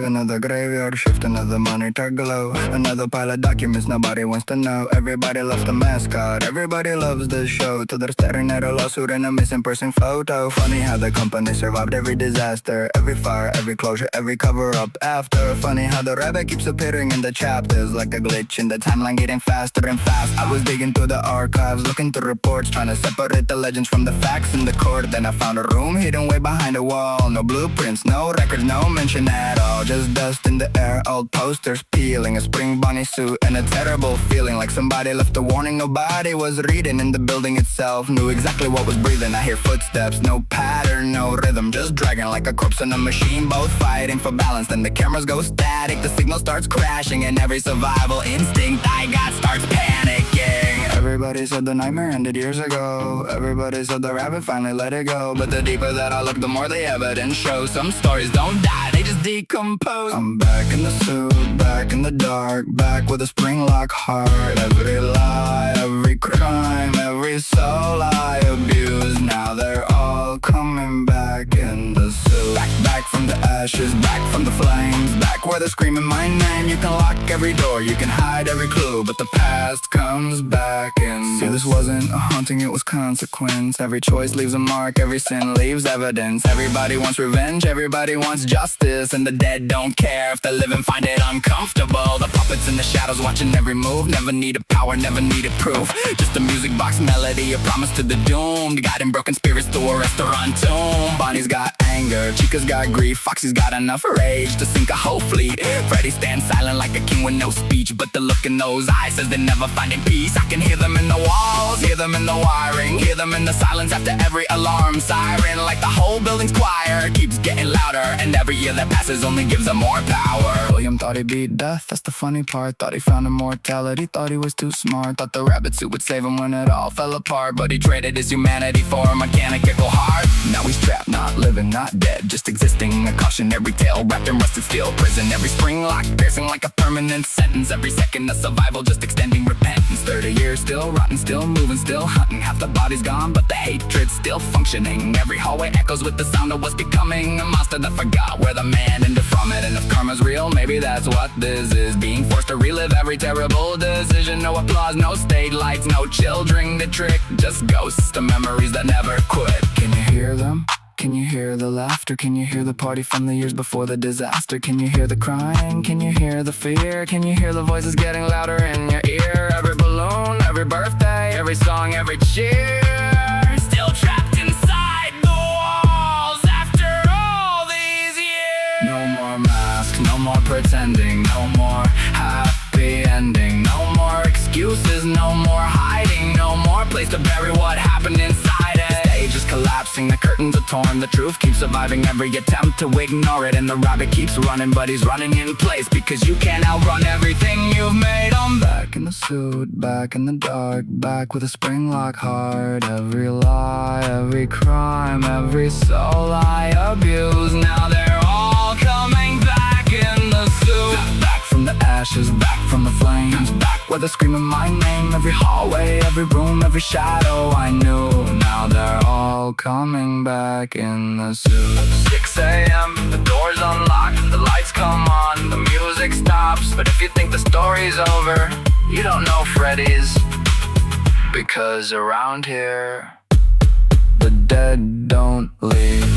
Another graveyard shift, another monitor glow, another pile of documents nobody wants to know. Everybody loves the mascot, everybody loves the show, till they're staring at a lawsuit and a missing person photo. Funny how the company survived every disaster, every fire, every closure, every cover-up after. Funny how the rabbit keeps appearing in the chapters, like a glitch in the timeline getting faster and fast. I was digging through the archives, looking through reports, trying to separate the legends from the facts in the court. Then I found a room hidden way behind a wall, no blueprints, no records, no mention at all, just dust in the air, old posters peeling, a spring bunny suit and a terrible feeling like somebody left a warning nobody was reading. In the building itself knew exactly what was breathing. I hear footsteps, no pattern, no rhythm, just dragging like a corpse in a machine, both fighting for balance. Then the cameras go static, the signal starts crashing, and every survival instinct I got starts panicking. Everybody said the nightmare ended years ago, everybody said the rabbit finally let it go, but the deeper that I look, the more the evidence shows. Some stories don't die, they just decompose. I'm back in the suit, back in the dark, back with a spring-lock heart. Every lie, every crime, every soul I abuse, now they're all coming back in the suit. Back from the ashes, back from the flames, back where they're screaming my name. You can lock every door, you can hide every clue, but the past comes back in. See, this wasn't a haunting, it was consequence. Every choice leaves a mark, every sin leaves evidence. Everybody wants revenge, everybody wants justice, and the dead don't care if the living find it uncomfortable. The puppets in the shadows watching every move, never needed power, never needed proof, just a music box melody, a promise to the doomed, guiding broken spirits to a restaurant tomb. Bonnie's got anger, Chica's got grief, Foxy's got enough rage to sink a whole fleet. Freddy stands silent like a king with no speech, but the look in those eyes says they're never finding peace. I can hear them in the walls, hear them in the wiring, hear them in the silence after every alarm siren, like the whole building's choir keeps getting louder, and every year that passes only gives them more power. William thought he beat death, that's the funny part, thought he found immortality, thought he was too smart, thought the rabbit suit would save him when it all fell apart, but he traded his humanity for a mechanical heart. Now he's trapped, not living, not dead, just existing, a cautionary tale wrapped in rusted steel prison. Every spring lock piercing like a permanent sentence, every second of survival just extending repentance. 30 years still rotten, still moving, still hunting, half the body's gone but the hatred's still functioning. Every hallway echoes with the sound of what's becoming a monster that forgot where the man ended from it. And if karma's real, maybe that's what this is, being forced to relive every terrible decision. No applause, no stage lights, no children to trick, just ghosts of memories that never quit. Can you hear them? Can you hear the laughter? Can you hear the party from the years before the disaster? Can you hear the crying? Can you hear the fear? Can you hear the voices getting louder in your ear? Every balloon, every birthday, every song, every cheer, still trapped inside the walls after all these years. No more masks, no more pretending, no more happy ending, no more excuses, no more hiding, no more place to bury what happened inside it. The stage is collapsing, the curtains are torn, the truth keeps surviving every attempt to ignore it, and the rabbit keeps running, but he's running in place because you can't outrun everything you've made. I'm back in the suit, back in the dark, back with a spring-lock heart. Every lie, every crime, every soul I abuse, now they're all coming back in the suit. Back from the ashes, back from the flames, back where they're screaming my name. Every hallway, every room, every shadow I knew, now they're all coming back in the suit. 6 a.m., the doors unlock, the lights come on, the music stops. But if you think the story's over, you don't know Freddy's, because around here the dead don't leave.